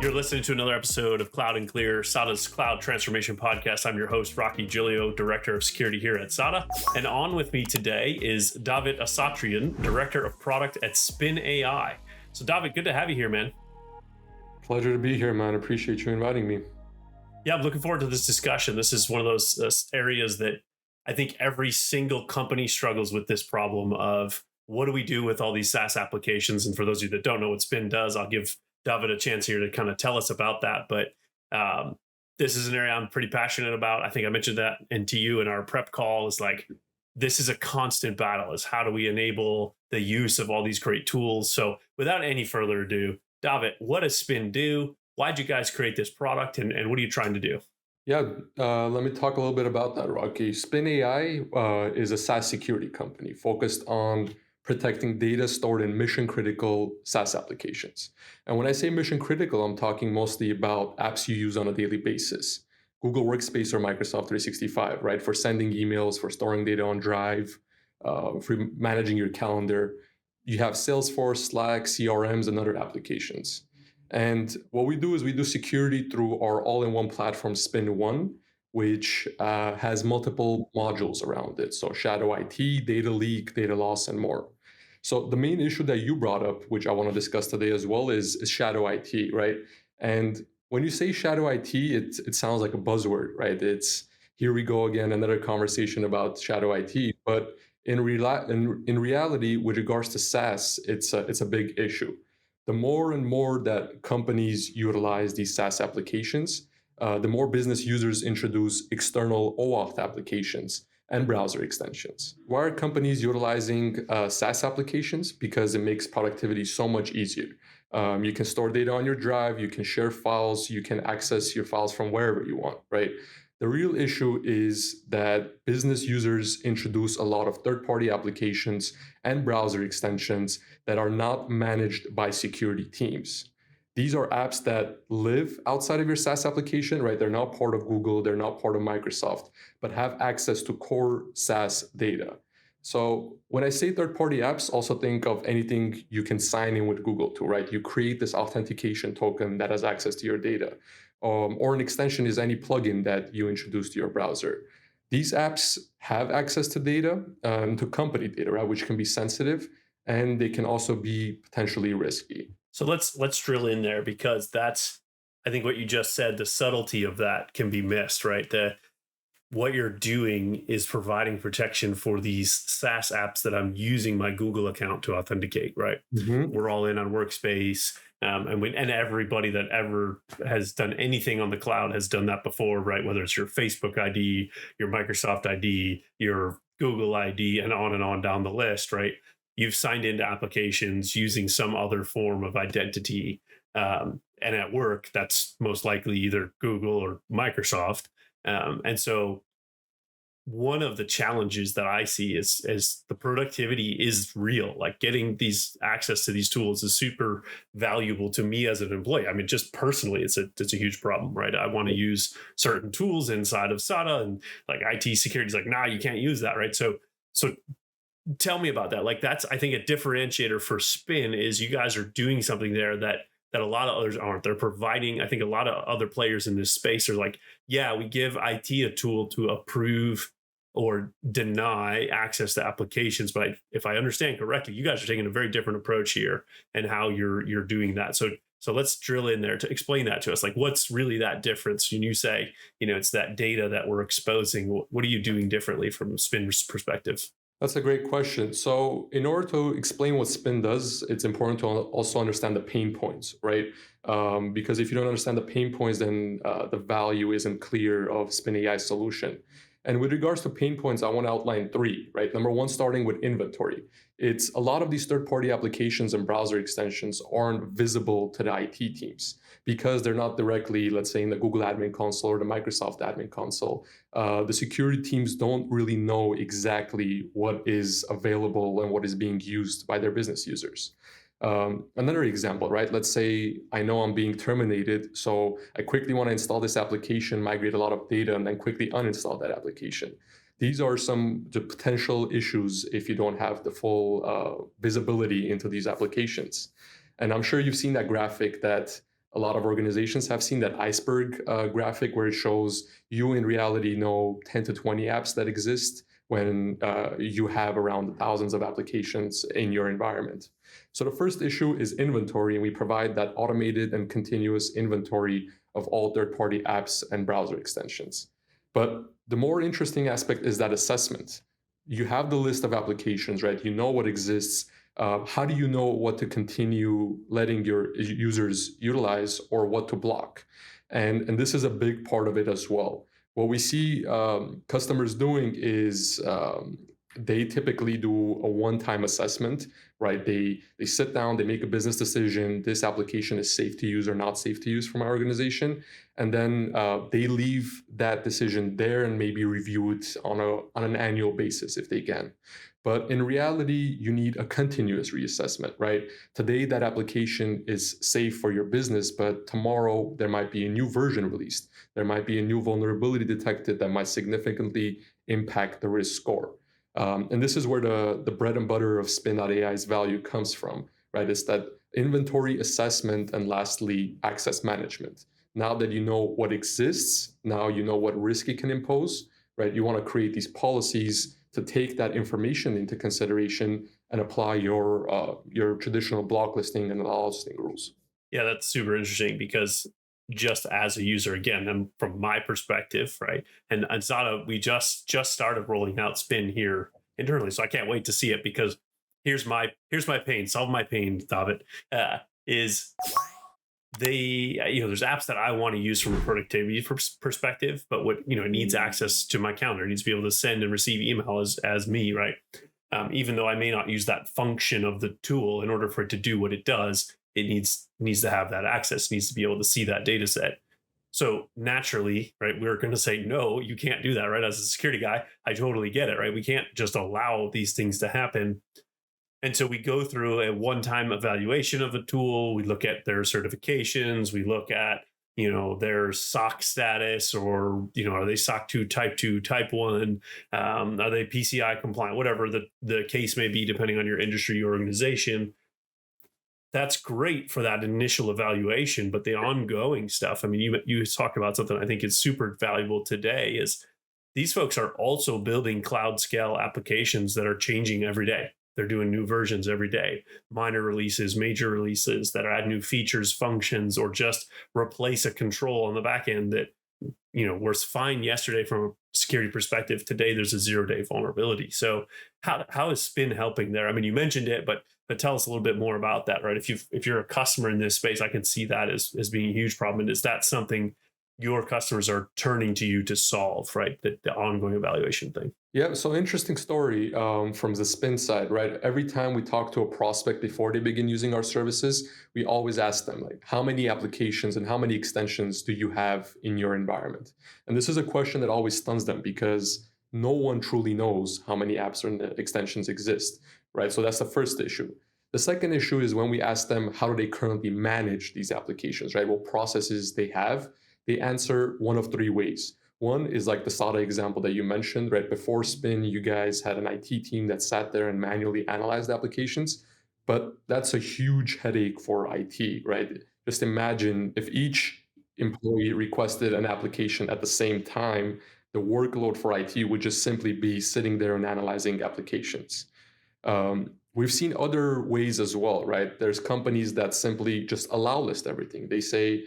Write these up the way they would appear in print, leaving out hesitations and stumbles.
You're listening to another episode of Cloud and Clear, SADA's Cloud Transformation Podcast. I'm your host, Rocky Giglio, Director of Security here at SADA. And on with me today is Davit Asatryan, Director of Product at Spin.AI. So Davit, good to have you here, man. Pleasure to be here, man. Appreciate you inviting me. Yeah, I'm looking forward to this discussion. This is one of those areas that I think every single company struggles with this problem of what do we do with all these SaaS applications? And for those of you that don't know what Spin does, I'll give Davit a chance here to kind of tell us about that. But this is an area I'm pretty passionate about. I think I mentioned that and to you in our prep call is like, this is a constant battle is how do we enable the use of all these great tools? So without any further ado, Davit, what does Spin do? Why'd you guys create this product and what are you trying to do? Yeah, let me talk a little bit about that, Rocky. Spin.AI is a SaaS security company focused on protecting data stored in mission-critical SaaS applications. And when I say mission-critical, I'm talking mostly about apps you use on a daily basis. Google Workspace or Microsoft 365, right? For sending emails, for storing data on Drive, for managing your calendar. You have Salesforce, Slack, CRMs, and other applications. And what we do is we do security through our all-in-one platform, Spin One, which has multiple modules around it. So shadow IT, data leak, data loss, and more. So the main issue that you brought up, which I want to discuss today as well, is shadow IT, right? And when you say shadow IT, it sounds like a buzzword, right? It's here we go again, another conversation about shadow IT. But in reality, with regards to SaaS, it's a big issue. The more and more that companies utilize these SaaS applications, the more business users introduce external OAuth applications and browser extensions. Why are companies utilizing SaaS applications? Because it makes productivity so much easier. You can store data on your drive, you can share files, you can access your files from wherever you want, right? The real issue is that business users introduce a lot of third-party applications and browser extensions that are not managed by security teams. These are apps that live outside of your SaaS application, right? They're not part of Google, they're not part of Microsoft, but have access to core SaaS data. So when I say third-party apps, also think of anything you can sign in with Google to, right? You create this authentication token that has access to your data. Or an extension is any plugin that you introduce to your browser. These apps have access to data, to company data, right, which can be sensitive, and they can also be potentially risky. So let's drill in there because that's I think what you just said, the subtlety of that can be missed, right? What you're doing is providing protection for these SaaS apps that I'm using my Google account to authenticate, right? Mm-hmm. We're all in on Workspace, and everybody that ever has done anything on the cloud has done that before, right? Whether it's your Facebook ID, your Microsoft ID, your Google ID, and on down the list, right? You've signed into applications using some other form of identity. And at work, that's most likely either Google or Microsoft. And so one of the challenges that I see is the productivity is real. Like getting these access to these tools is super valuable to me as an employee. I mean, just personally, it's a huge problem, right? I want to use certain tools inside of SADA and like IT security is like, nah, you can't use that, right? So tell me about that. Like that's I think a differentiator for Spin is you guys are doing something there that a lot of others aren't. They're providing, I think a lot of other players in this space are like, yeah, we give IT a tool to approve or deny access to applications. But if I understand correctly, you guys are taking a very different approach here and how you're doing that. So let's drill in there to explain that to us. Like what's really that difference when you say, it's that data that we're exposing? What are you doing differently from Spin's perspective? That's a great question. So in order to explain what Spin does, it's important to also understand the pain points, right? Because if you don't understand the pain points, then the value isn't clear of Spin AI's solution. And with regards to pain points, I want to outline three, right? Number one, starting with inventory. It's a lot of these third-party applications and browser extensions aren't visible to the IT teams because they're not directly, let's say, in the Google Admin Console or the Microsoft Admin Console. The security teams don't really know exactly what is available and what is being used by their business users. Another example, right? Let's say I know I'm being terminated, so I quickly want to install this application, migrate a lot of data, and then quickly uninstall that application. These are some the potential issues if you don't have the full visibility into these applications. And I'm sure you've seen that graphic that A lot of organizations have seen that iceberg graphic where it shows you in reality know 10 to 20 apps that exist when you have around thousands of applications in your environment. So the first issue is inventory, and we provide that automated and continuous inventory of all third-party apps and browser extensions. But the more interesting aspect is that assessment. You have the list of applications, right? You know what exists. How do you know what to continue letting your users utilize or what to block? And this is a big part of it as well. What we see customers doing is they typically do a one-time assessment, right? They sit down, they make a business decision. This application is safe to use or not safe to use for my organization, and then they leave that decision there and maybe review it on an annual basis if they can. But in reality, you need a continuous reassessment, right? Today, that application is safe for your business, but tomorrow there might be a new version released. There might be a new vulnerability detected that might significantly impact the risk score. And this is where the bread and butter of Spin.AI's value comes from, right? It's that inventory assessment and lastly, access management. Now that you know what exists, now you know what risk it can impose, right? You want to create these policies to take that information into consideration and apply your traditional block listing and allow listing rules. Yeah, that's super interesting because just as a user, again, and from my perspective, right? And SADA, we just started rolling out Spin here internally, so I can't wait to see it because here's my pain, solve my pain, Davit, is they there's apps that I want to use from a productivity perspective, but what it needs access to my calendar, it needs to be able to send and receive email as me, right? Even though I may not use that function of the tool in order for it to do what it does, it needs to have that access, needs to be able to see that data set. So naturally, right, we're going to say no, you can't do that, right? As a security guy, I totally get it, right? We can't just allow these things to happen. And so we go through a one-time evaluation of a tool. We look at their certifications. We look at their SOC status, or are they SOC 2, Type 2, Type 1? Are they PCI compliant? Whatever the case may be, depending on your industry or organization. That's great for that initial evaluation, but the ongoing stuff. I mean, you talked about something I think is super valuable today. Is these folks are also building cloud scale applications that are changing every day. They're doing new versions every day, minor releases, major releases that add new features, functions, or just replace a control on the back end that was fine yesterday from a security perspective. Today, there's a 0-day vulnerability. So how is Spin helping there? I mean, you mentioned it, but tell us a little bit more about that, right? If you're a customer in this space, I can see that as being a huge problem. And is that something your customers are turning to you to solve, right? The ongoing evaluation thing. Yeah, so interesting story from the Spin side, right? Every time we talk to a prospect before they begin using our services, we always ask them, like, how many applications and how many extensions do you have in your environment? And this is a question that always stuns them because no one truly knows how many apps or extensions exist, right? So that's the first issue. The second issue is when we ask them, how do they currently manage these applications, right? What processes they have, they answer one of three ways. One is like the SADA example that you mentioned, right? Before Spin, you guys had an IT team that sat there and manually analyzed applications, but that's a huge headache for IT, right? Just imagine if each employee requested an application at the same time, the workload for IT would just simply be sitting there and analyzing applications. We've seen other ways as well, right? There's companies that simply just allow list everything. They say,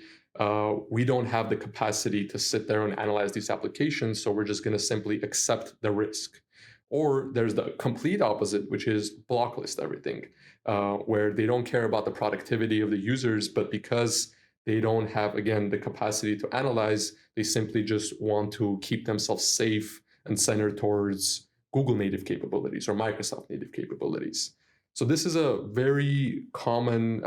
we don't have the capacity to sit there and analyze these applications, so we're just going to simply accept the risk. Or there's the complete opposite, which is block list everything, where they don't care about the productivity of the users, but because they don't have, again, the capacity to analyze, they simply just want to keep themselves safe and centered towards Google native capabilities or Microsoft native capabilities. So this is a very common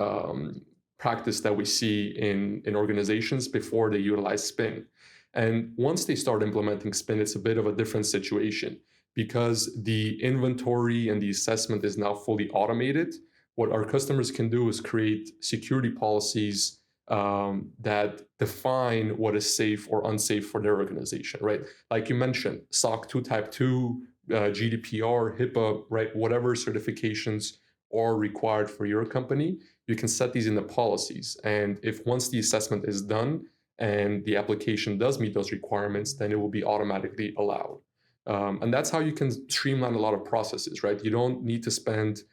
practice that we see in organizations before they utilize Spin. And once they start implementing Spin, it's a bit of a different situation because the inventory and the assessment is now fully automated. What our customers can do is create security policies that define what is safe or unsafe for their organization, right? Like you mentioned, SOC 2 Type 2, GDPR, HIPAA, right? Whatever certifications are required for your company, you can set these in the policies. And if once the assessment is done and the application does meet those requirements, then it will be automatically allowed. And that's how you can streamline a lot of processes, right? You don't need to spend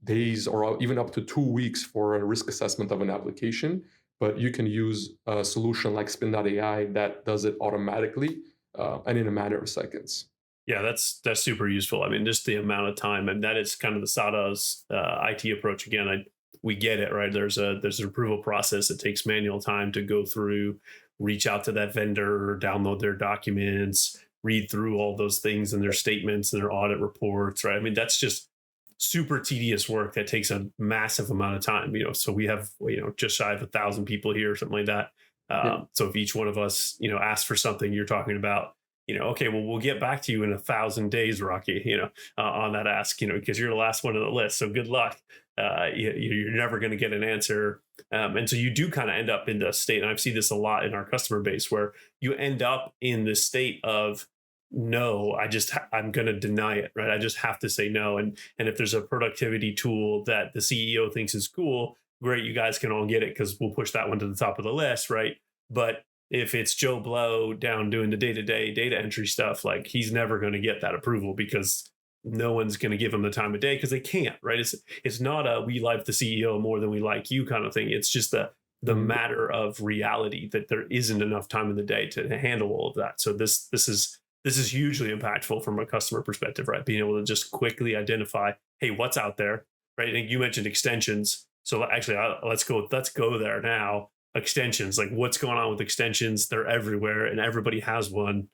days or even up to 2 weeks for a risk assessment of an application, but you can use a solution like Spin.AI that does it automatically and in a matter of seconds. Yeah, that's super useful. I mean, just the amount of time, and that is kind of the SADA's IT approach. Again, we get it, right? There's an approval process. It takes manual time to go through, reach out to that vendor, download their documents, read through all those things and their statements and their audit reports, right? I mean, that's just super tedious work that takes a massive amount of time. So we have just shy of 1,000 people here, or something like that. Yeah. So if each one of us asks for something, you're talking about okay, well, we'll get back to you in 1,000 days, Rocky, on that ask, because you're the last one on the list. So good luck. You're never going to get an answer. And so you do kind of end up in the state. And I've seen this a lot in our customer base where you end up in the state of, no, I'm going to deny it, right? I just have to say no. And if there's a productivity tool that the CEO thinks is cool, great, you guys can all get it because we'll push that one to the top of the list, right? But if it's Joe Blow down doing the day-to-day data entry stuff, like he's never going to get that approval because no one's going to give him the time of day because they can't, right? It's not a we like the CEO more than we like you kind of thing. It's just the Mhm. matter of reality that there isn't enough time in the day to handle all of that. So this is hugely impactful from a customer perspective, right? Being able to just quickly identify, hey, what's out there, right? And you mentioned extensions, so actually, let's go there now. Extensions, like what's going on with extensions? They're everywhere, and everybody has one.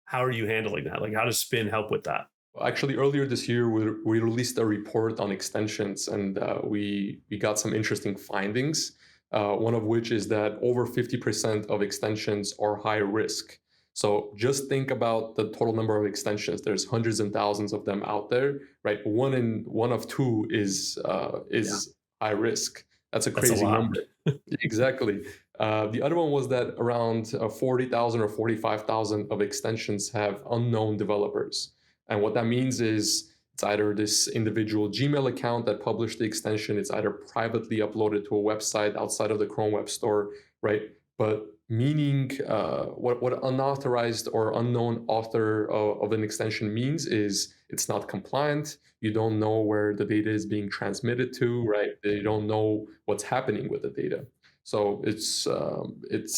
How are you handling that? Like, how does Spin help with that? Actually, earlier this year, we released a report on extensions, and we got some interesting findings. One of which is that over 50% of extensions are high risk. So just think about the total number of extensions. There's hundreds and thousands of them out there, right? One of two Yeah, is high risk. That's a that's a crazy lot. number. Exactly. The other one was that around 40,000 or 45,000 of extensions have unknown developers. And what that means is it's either this individual Gmail account that published the extension, it's either privately uploaded to a website outside of the Chrome Web Store, right? But meaning what unauthorized or unknown author of an extension means is it's not compliant. You don't know where the data is being transmitted to, right? You don't know what's happening with the data. So it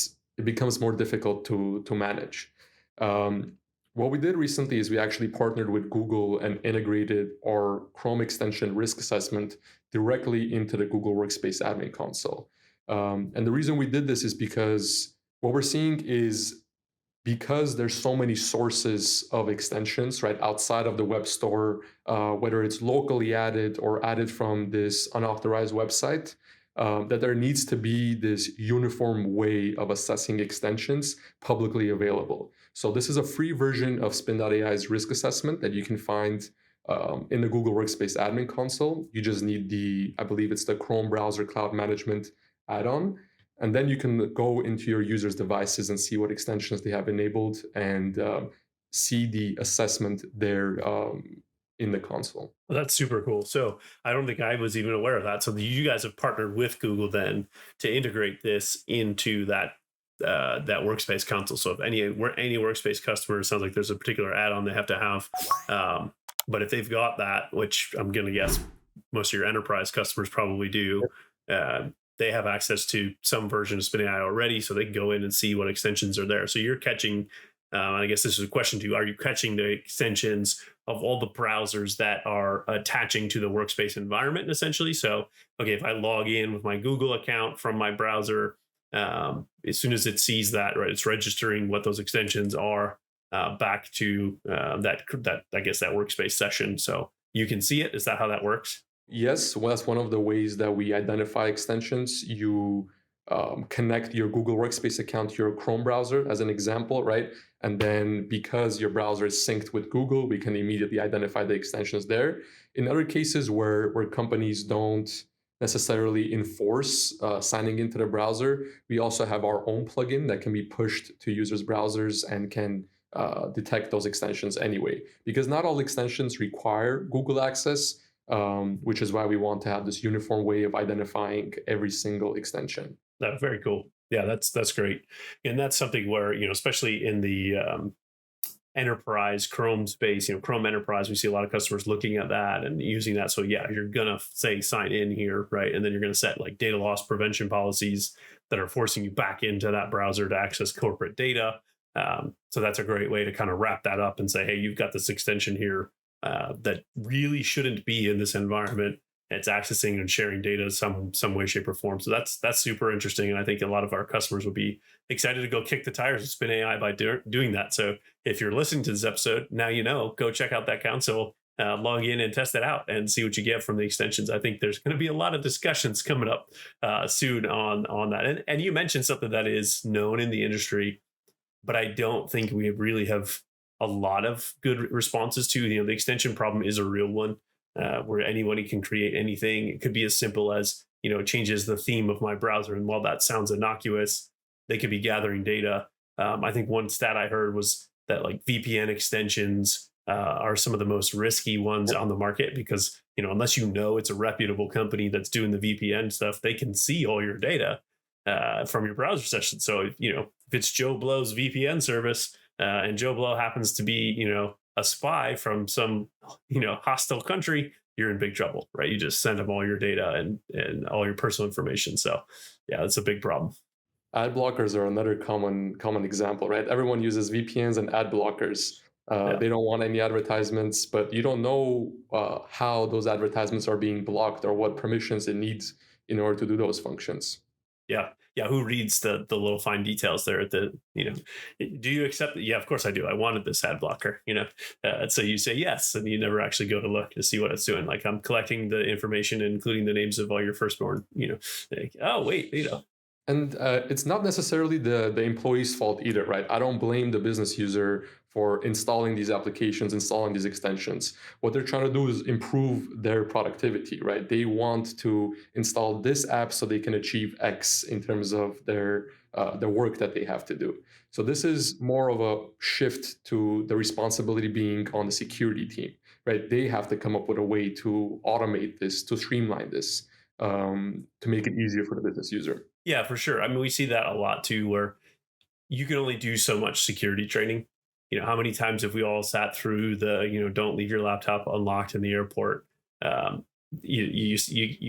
becomes more difficult to manage. Um, what we did recently is we actually partnered with Google and integrated our Chrome extension risk assessment directly into the Google Workspace admin console. And the reason we did this is because what we're seeing is because there's so many sources of extensions right outside of the web store, whether it's locally added or added from this unauthorized website, that there needs to be this uniform way of assessing extensions publicly available. So this is a free version of Spin.AI's risk assessment that you can find in the Google Workspace admin console. You just need I believe it's the Chrome browser cloud management add-on. And then you can go into your users' devices and see what extensions they have enabled and see the assessment there in the console. Well, that's super cool. So I don't think I was even aware of that. So you guys have partnered with Google then to integrate this into that workspace console. So if any workspace customer sounds like there's a particular add-on they have to have, but if they've got that, which I'm going to guess most of your enterprise customers probably do, they have access to some version of Spin AI already, so they can go in and see what extensions are there. So you're catching. I guess this is a question to you: are you catching the extensions of all the browsers that are attaching to the workspace environment, essentially? So, okay, if I log in with my Google account from my browser, as soon as it sees that, right, it's registering what those extensions are back to that I guess that workspace session. So you can see it. Is that how that works? Yes, well, that's one of the ways that we identify extensions. You connect your Google Workspace account to your Chrome browser, as an example, right? And then because your browser is synced with Google, we can immediately identify the extensions there. In other cases where companies don't necessarily enforce signing into the browser, we also have our own plugin that can be pushed to users' browsers and can detect those extensions anyway. Because not all extensions require Google access, which is why we want to have this uniform way of identifying every single extension. Very cool. Yeah, that's great, and that's something where especially in the enterprise Chrome space, Chrome Enterprise, we see a lot of customers looking at that and using that. So yeah, you're gonna say sign in here, right? And then you're gonna set like data loss prevention policies that are forcing you back into that browser to access corporate data. So that's a great way to kind of wrap that up and say, hey, you've got this extension here that really shouldn't be in this environment. It's accessing and sharing data some way, shape, or form. So that's super interesting, and I think a lot of our customers will be excited to go kick the tires of Spin AI by doing that. So if you're listening to this episode, now go check out that console, log in and test it out and see what you get from the extensions. I think there's going to be a lot of discussions coming up soon on that. And you mentioned something that is known in the industry, but I don't think we really have a lot of good responses to. The extension problem is a real one, where anybody can create anything. It could be as simple as changes the theme of my browser, and while that sounds innocuous, they could be gathering data. I think one stat I heard was that like VPN extensions are some of the most risky ones on the market, because unless it's a reputable company that's doing the VPN stuff, they can see all your data from your browser session. So if it's Joe Blow's VPN service, and Joe Blow happens to be a spy from some hostile country, you're in big trouble, right? You just send them all your data and all your personal information. So yeah, it's a big problem. Ad blockers are another common example, right? Everyone uses VPNs and ad blockers. Yeah. They don't want any advertisements, but you don't know how those advertisements are being blocked or what permissions it needs in order to do those functions. Yeah. Yeah. Who reads the little fine details there at do you accept it? Yeah, of course I do. I wanted this ad blocker, so you say yes, and you never actually go to look to see what it's doing. Like, I'm collecting the information, including the names of all your firstborn, like, oh, wait, And it's not necessarily the employee's fault either, right? I don't blame the business user for installing these applications, installing these extensions. What they're trying to do is improve their productivity, right? They want to install this app so they can achieve X in terms of their work that they have to do. So this is more of a shift to the responsibility being on the security team, right? They have to come up with a way to automate this, to streamline this, to make it easier for the business user. Yeah, for sure. I mean, we see that a lot too, where you can only do so much security training. How many times have we all sat through the, don't leave your laptop unlocked in the airport? Um, you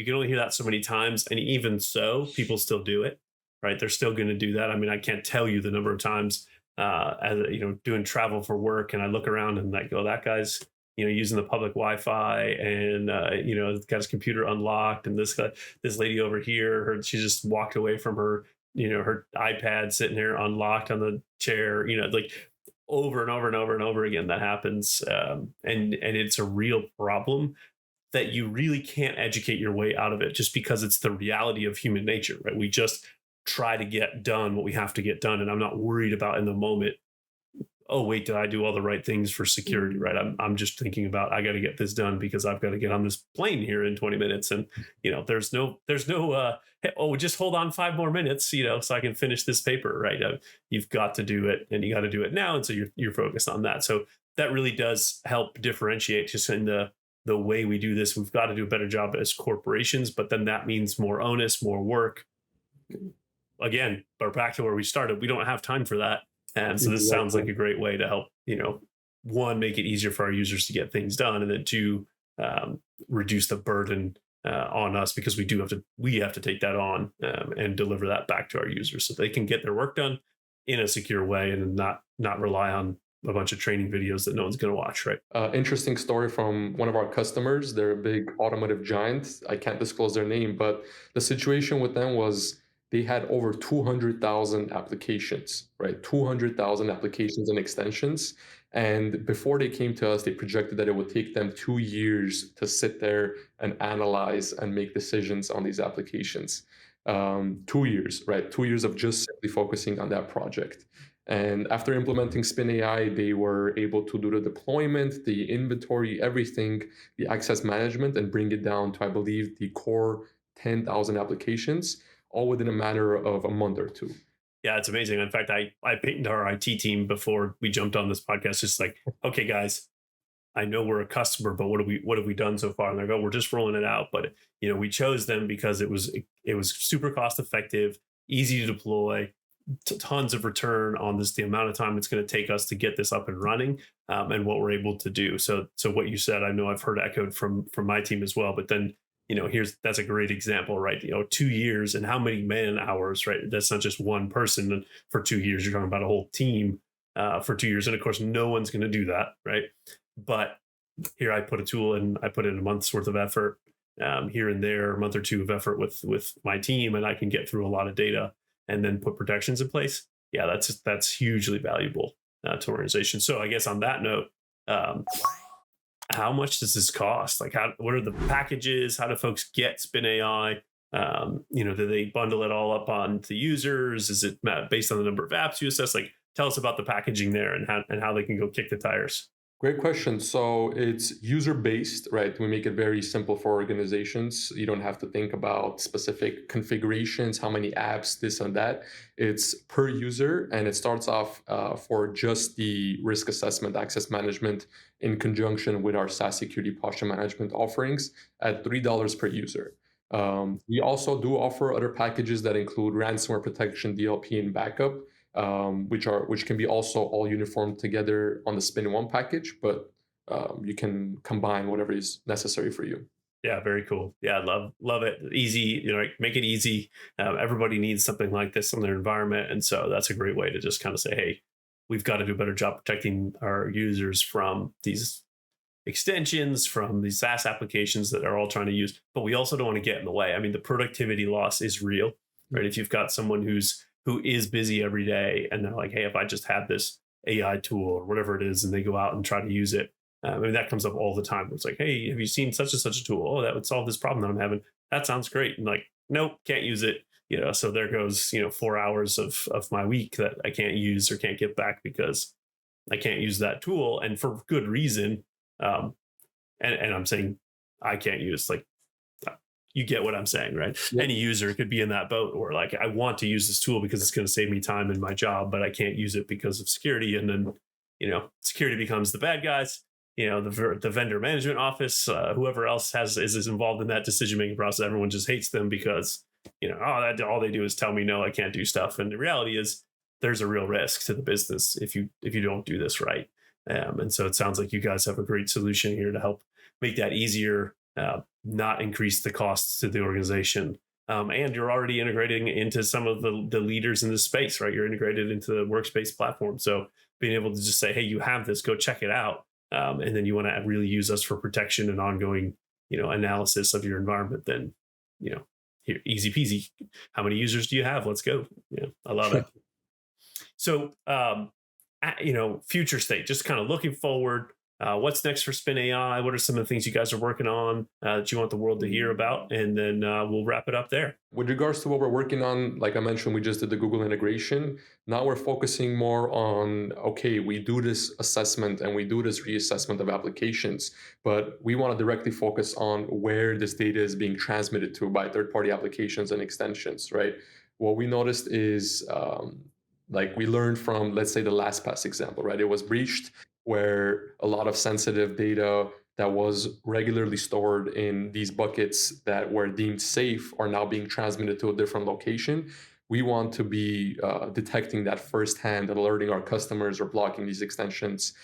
can only hear that so many times, and even so, people still do it, right? They're still going to do that. I mean, I can't tell you the number of times, as doing travel for work, and I look around and I go, that guy's using the public Wi-Fi, and got his computer unlocked, and this lady over here, she just walked away from her her iPad sitting there unlocked on the chair, like over and over and over and over again that happens, and it's a real problem that you really can't educate your way out of it, just because it's the reality of human nature, right? We just try to get done what we have to get done, and I'm not worried about in the moment, oh wait, did I do all the right things for security, right? I'm just thinking about, I got to get this done because I've got to get on this plane here in 20 minutes, and there's no hey, oh, just hold on 5 more minutes, so I can finish this paper, right? You've got to do it, and you got to do it now, and so you're focused on that. So that really does help differentiate just in the way we do this. We've got to do a better job as corporations, but then that means more onus, more work. Again, but back to where we started, we don't have time for that. And so this sounds like Exactly. a great way to help, one, make it easier for our users to get things done, and then two, reduce the burden on us, because we have to take that on, and deliver that back to our users so they can get their work done in a secure way, and not rely on a bunch of training videos that no one's going to watch, right? Interesting story from one of our customers. They're a big automotive giant. I can't disclose their name, but the situation with them was they had over 200,000 applications, right? 200,000 applications and extensions. And before they came to us, they projected that it would take them 2 years to sit there and analyze and make decisions on these applications. 2 years, right? 2 years of just simply focusing on that project. And after implementing Spin AI, they were able to do the deployment, the inventory, everything, the access management, and bring it down to, I believe, the core 10,000 applications, all within a matter of a month or two. Yeah, it's amazing. In fact, I pinged our IT team before we jumped on this podcast, just like, okay, guys, I know we're a customer, but what have we done so far? And they're we're just rolling it out. But we chose them because it was super cost effective, easy to deploy, tons of return on this, the amount of time it's going to take us to get this up and running, and what we're able to do. So what you said, I know I've heard echoed from my team as well. But then here's that's a great example, right? 2 years and how many man hours, right? That's not just one person for 2 years. You're talking about a whole team for 2 years, and of course, no one's going to do that, right? But here I put a tool in, I put in a month's worth of effort, here and there, a month or two of effort with my team, and I can get through a lot of data and then put protections in place. Yeah, that's hugely valuable to organizations. So I guess on that note, um, how much does this cost? Like, what are the packages? How do folks get Spin AI? Do they bundle it all up on the users? Is it based on the number of apps you assess? Like, tell us about the packaging there and how they can go kick the tires. Great question. So it's user based, right? We make it very simple for organizations. You don't have to think about specific configurations, how many apps, this and that. It's per user, and it starts off for just the risk assessment, access management, in conjunction with our SaaS security posture management offerings at $3 per user. We also do offer other packages that include ransomware protection, DLP, and backup, which can be also all uniformed together on the Spin One package, but you can combine whatever is necessary for you. Yeah, very cool. Yeah, love it. Easy, like, make it easy. Everybody needs something like this in their environment, and so that's a great way to just kind of say, hey, we've got to do a better job protecting our users from these extensions, from these SaaS applications that are all trying to use. But we also don't want to get in the way. I mean, the productivity loss is real, right? If you've got someone who is busy every day, and they're like, hey, if I just had this AI tool or whatever it is, and they go out and try to use it, I mean, that comes up all the time. It's like, hey, have you seen such and such a tool? Oh, that would solve this problem that I'm having. That sounds great. And like, nope, can't use it. So there goes 4 hours of my week that I can't use or can't get back because I can't use that tool, and for good reason. Um, and I'm saying I can't use, like, you get what I'm saying, right? Yep. Any user could be in that boat, or like, I want to use this tool because it's going to save me time in my job, but I can't use it because of security. And then, security becomes the bad guys. The vendor management office, whoever else is involved in that decision making process. Everyone just hates them because all they do is tell me no, I can't do stuff. And the reality is, there's a real risk to the business if you don't do this right. And so it sounds like you guys have a great solution here to help make that easier, not increase the costs to the organization. And you're already integrating into some of the leaders in this space, right? You're integrated into the Workspace platform. So being able to just say, hey, you have this, go check it out. And then you want to really use us for protection and ongoing, analysis of your environment, then, here, easy peasy. How many users do you have? Let's go. Yeah, I love it. So, future state, just kind of looking forward. What's next for Spin AI? What are some of the things you guys are working on that you want the world to hear about? And then we'll wrap it up there. With regards to what we're working on, like I mentioned, we just did the Google integration. Now we're focusing more on, okay, we do this assessment and we do this reassessment of applications, but we want to directly focus on where this data is being transmitted to by third-party applications and extensions, right? What we noticed is, like we learned from, let's say, the LastPass example, right? It was breached where a lot of sensitive data that was regularly stored in these buckets that were deemed safe are now being transmitted to a different location. We want to be detecting that firsthand and alerting our customers or blocking these extensions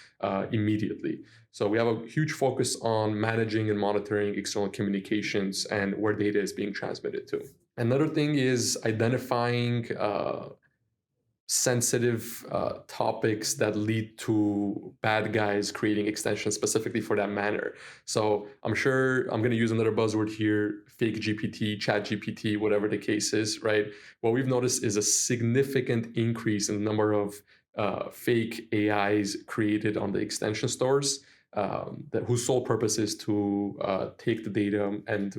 immediately. So we have a huge focus on managing and monitoring external communications and where data is being transmitted to. Another thing is identifying sensitive topics that lead to bad guys creating extensions specifically for that manner. So I'm sure I'm going to use another buzzword here, fake GPT, chat GPT, whatever the case is, right? What we've noticed is a significant increase in the number of fake AIs created on the extension stores, whose sole purpose is to take the data and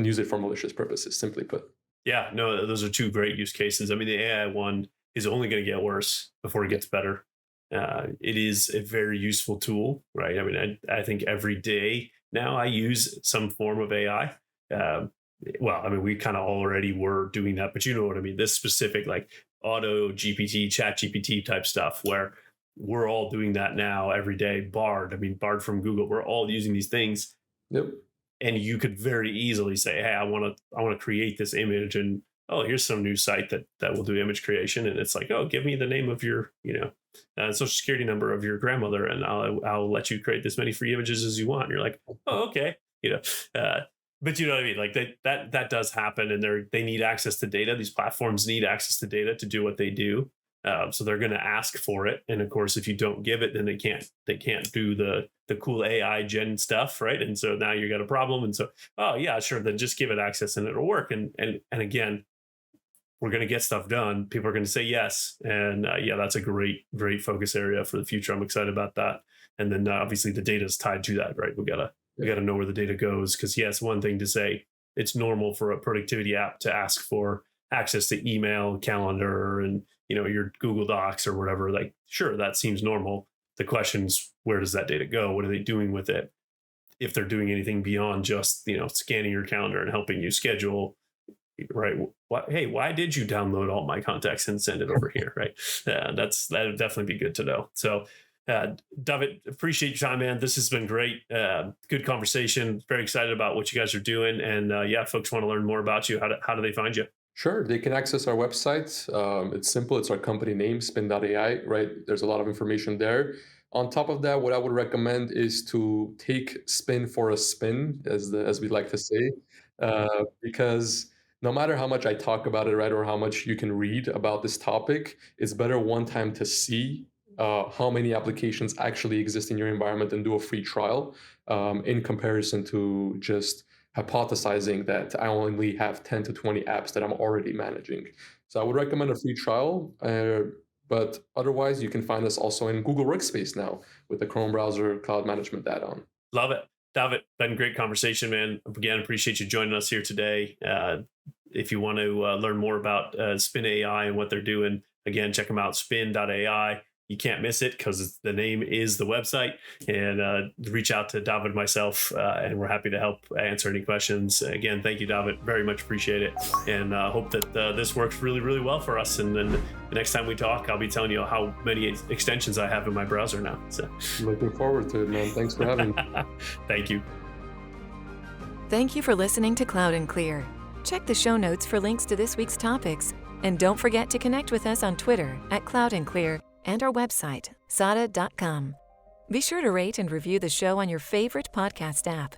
use it for malicious purposes, simply put. Yeah, no, those are two great use cases. I mean, the AI one is only going to get worse before it gets better. It is a very useful tool, right? I mean, I think every day now I use some form of AI. Well, I mean, we kind of already were doing that, but you know what I mean? This specific, like, auto GPT, chat GPT type stuff, where we're all doing that now every day. Bard from Google, we're all using these things, Yep. and you could very easily say, hey, I want to create this image, and oh, here's some new site that will do image creation, and it's like, oh, give me the name of your social security number of your grandmother, and I'll let you create this many free images as you want. And you're like, oh, okay, but you know what I mean, like that does happen, and they need access to data. These platforms need access to data to do what they do. So they're going to ask for it, and of course, if you don't give it, then they can't do the cool AI gen stuff, right? And so now you got a problem. And so, oh yeah, sure, then just give it access and it'll work. And again, we're going to get stuff done. People are going to say yes, and yeah, that's a great focus area for the future. I'm excited about that. And then obviously the data is tied to that, right? We gotta know where the data goes, because yes, one thing to say it's normal for a productivity app to ask for access to email, calendar, and your Google Docs or whatever. Like, sure, that seems normal. The question is, where does that data go? What are they doing with it? If they're doing anything beyond just scanning your calendar and helping you schedule, right? Hey, why did you download all my contacts and send it over here, right? That would definitely be good to know. So, Davit, appreciate your time, man. This has been great. Good conversation. Very excited about what you guys are doing. And yeah, folks want to learn more about you. How do they find you? Sure, they can access our website. It's simple. It's our company name, Spin.AI, right? There's a lot of information there. On top of that, what I would recommend is to take Spin for a spin, as we like to say, because no matter how much I talk about it, right, or how much you can read about this topic, it's better one time to see how many applications actually exist in your environment and do a free trial, in comparison to just hypothesizing that I only have 10 to 20 apps that I'm already managing. So I would recommend a free trial, but otherwise you can find us also in Google Workspace now with the Chrome browser cloud management add-on. Love it. Davit, been a great conversation, man. Again, appreciate you joining us here today. If you want to learn more about Spin.AI and what they're doing, again, check them out, Spin.AI. You can't miss it because the name is the website. And reach out to Davit and myself, and we're happy to help answer any questions. Again, thank you, Davit. Very much appreciate it. And hope that this works really, really well for us. And then the next time we talk, I'll be telling you how many extensions I have in my browser now. So Looking forward to it, man. Thanks for having me. Thank you. Thank you for listening to Cloud and Clear. Check the show notes for links to this week's topics. And don't forget to connect with us on Twitter @CloudandClear and our website, SADA.com. Be sure to rate and review the show on your favorite podcast app.